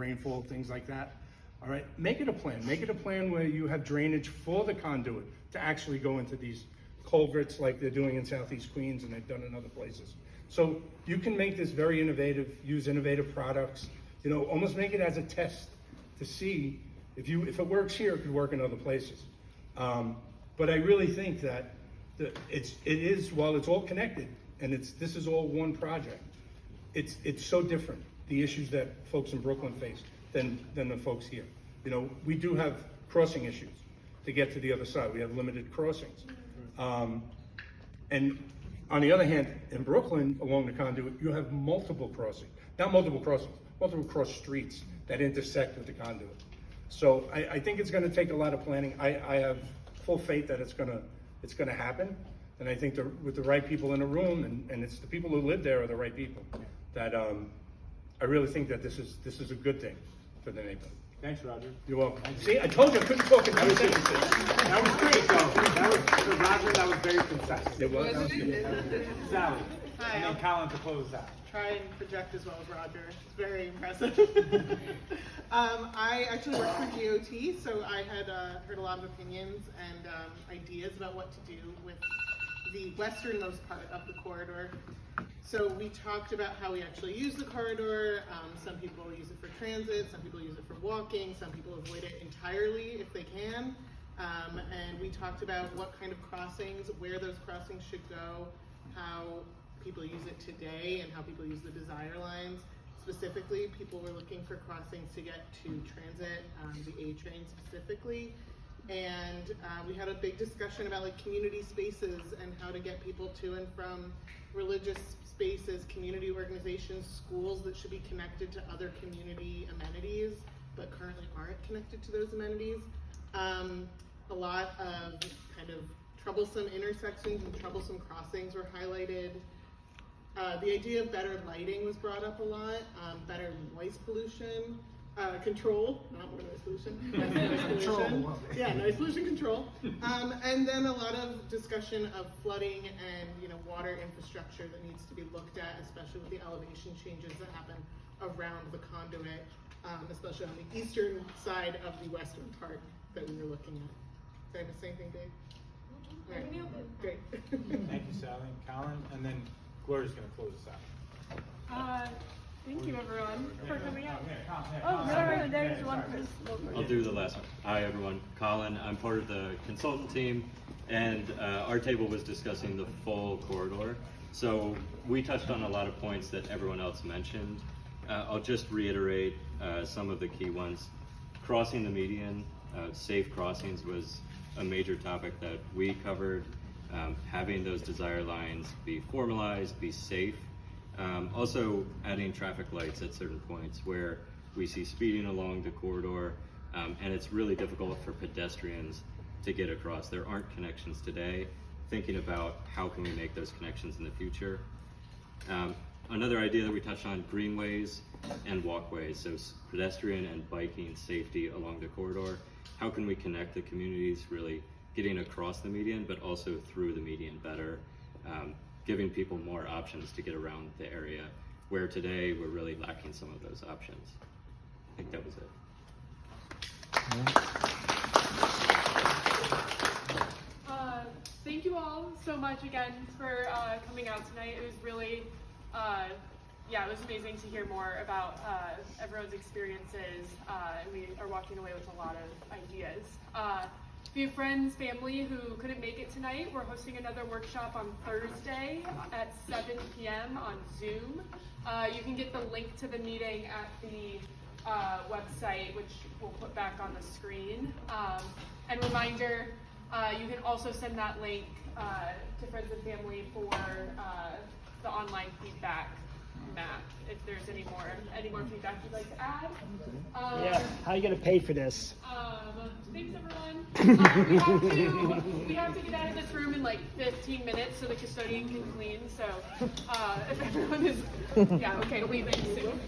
rainfall, things like that. All right, make it a plan. Make it a plan where you have drainage for the conduit to actually go into these culverts like they're doing in Southeast Queens and they've done in other places. So you can make this very innovative, use innovative products, you know, almost make it as a test to see if it works here, it could work in other places. But I really think that it is, while it's all connected and this is all one project, it's so different, the issues that folks in Brooklyn face than the folks here. You know, we do have crossing issues to get to the other side. We have limited crossings. And on the other hand, in Brooklyn, along the conduit, you have multiple crossings, not multiple crossings, multiple cross streets that intersect with the conduit. So I think it's gonna take a lot of planning. I have full faith that it's gonna happen. And I think with the right people in the room, and it's the people who live there are the right people, that I really think that this is a good thing for the neighborhood. Thanks, Roger. You're welcome. See, I told you I couldn't talk in 2 seconds. That was great, though. Roger, that was very concise. It was. Sally. Hi, And I'll then Colin to close us out. try and project as well as Roger. It's very impressive. I actually work for GOT, so I had heard a lot of opinions and ideas about what to do with the westernmost part of the corridor. So we talked about how we actually use the corridor. Some people use it for transit, some people use it for walking, some people avoid it entirely if they can. And we talked about what kind of crossings, where those crossings should go, how people use it today, and how people use the desire lines. Specifically, people were looking for crossings to get to transit, the A train specifically. And we had a big discussion about like community spaces and how to get people to and from religious spaces, community organizations, schools that should be connected to other community amenities, but currently aren't connected to those amenities. A lot of kind of troublesome intersections and troublesome crossings were highlighted. The idea of better lighting was brought up a lot, better noise pollution, control, not more noise pollution, noise pollution. Yeah, noise pollution control. And then a lot of discussion of flooding and water infrastructure that needs to be looked at, especially with the elevation changes that happen around the conduit, especially on the eastern side of the western part that we were looking at. Did I miss anything, Dave? All right. Great. Thank you, Sally and Colin. And then Gloria's going to close us out. Thank you, everyone, for coming out. Oh, sorry, there's one. I'll do the last one. Hi, everyone. Colin. I'm part of the consultant team, and our table was discussing the full corridor. So we touched on a lot of points that everyone else mentioned. I'll just reiterate some of the key ones. Crossing the median, safe crossings was a major topic that we covered. Having those desire lines be formalized, be safe. Also adding traffic lights at certain points where we see speeding along the corridor, and it's really difficult for pedestrians to get across. There aren't connections today. Thinking about how can we make those connections in the future. Another idea that we touched on, greenways and walkways, so pedestrian and biking safety along the corridor. How can we connect the communities, really getting across the median, but also through the median better, giving people more options to get around the area, where today we're really lacking some of those options. I think that was it. Thank you all so much again for coming out tonight. It was really, it was amazing to hear more about everyone's experiences. And we are walking away with a lot of ideas. If you have friends, family who couldn't make it tonight, we're hosting another workshop on Thursday at 7 p.m. on Zoom. You can get the link to the meeting at the website, which we'll put back on the screen. And reminder, you can also send that link to friends and family for the online feedback map, if there's any more feedback you'd like to add. Yeah, how are you gonna pay for this? Thanks, everyone. We have to get out of this room in like 15 minutes so the custodian can clean. So if everyone is, leaving soon.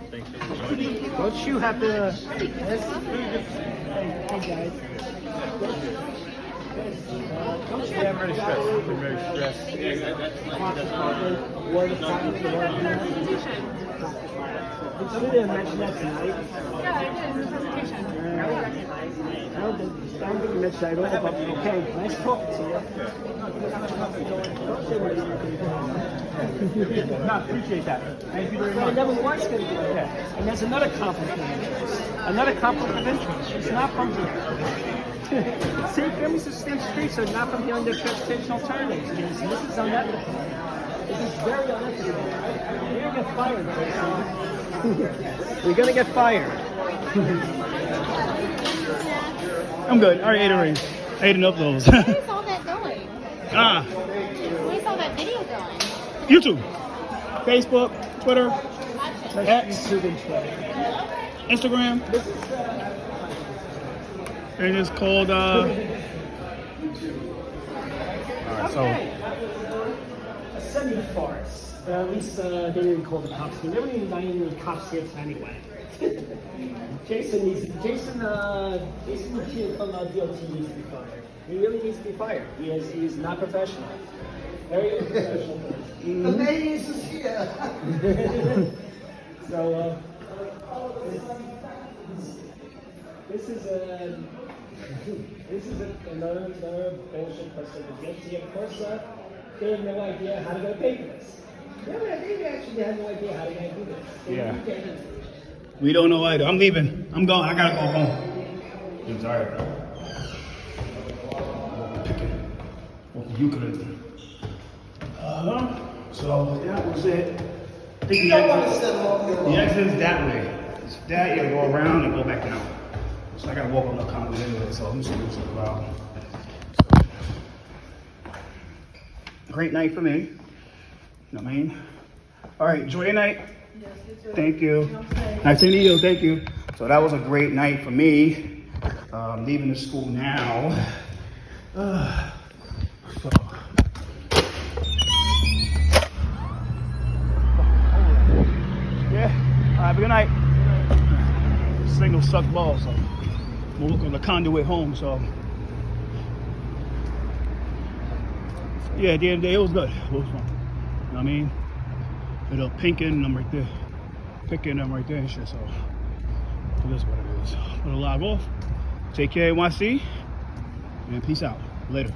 Thanks for joining. Don't you have to? Hey guys. Yeah, I'm very stressed. I'm very stressed. Presentation. you didn't mention that tonight? Yeah, I did in the presentation. I don't think you mentioned that at all, but okay, nice talking to you. No, appreciate that. Thank you very I much. never was going to do that. And there's another conflict of interest. Another conflict of interest. It's not from here. City families of state streets are not from here on their transportation alternatives. This is unethical. This is very unethical. You're going to get fired, Jason. You're going to get fired. I'm good. I already ate already. I ate enough of those. Where's all that going? Ah, Where's all that video going? YouTube, Facebook, Twitter, X, YouTube and Twitter. Instagram. And it's called, Alright, so, A semi-farce. At least they didn't call the cops here. There weren't even any cops here anyway. Jason Mchie from DOT needs to be fired. He really needs to be fired. He's not professional. Very unprofessional. The ladies is here. So, this is another bullshit person to get to. Of course, they have no idea how to pay for this. They actually have no idea how to do this. Yeah. We don't know either. I'm leaving. I'm going. I gotta go home. I'm sorry, bro. What you could have done. So that was it. I think the exit is that way. It's that, you go around and go back down. So I gotta walk on the conduit anyway, so I'm just gonna go around. Great night for me. You know what I mean? All right, enjoy your night. Thank you. Nice to meet you. Thank you. So that was a great night for me. Leaving the school now. So. Yeah. Have a good night. Signal sucked balls, so we'll look on the conduit home. So yeah, at the end of the day, it was good. It was fun. You know what I mean? Little pinking, I'm right there. Picking, I'm right there and shit. So it is what it is. I'm gonna log off. Take care, NYC, and peace out. Later.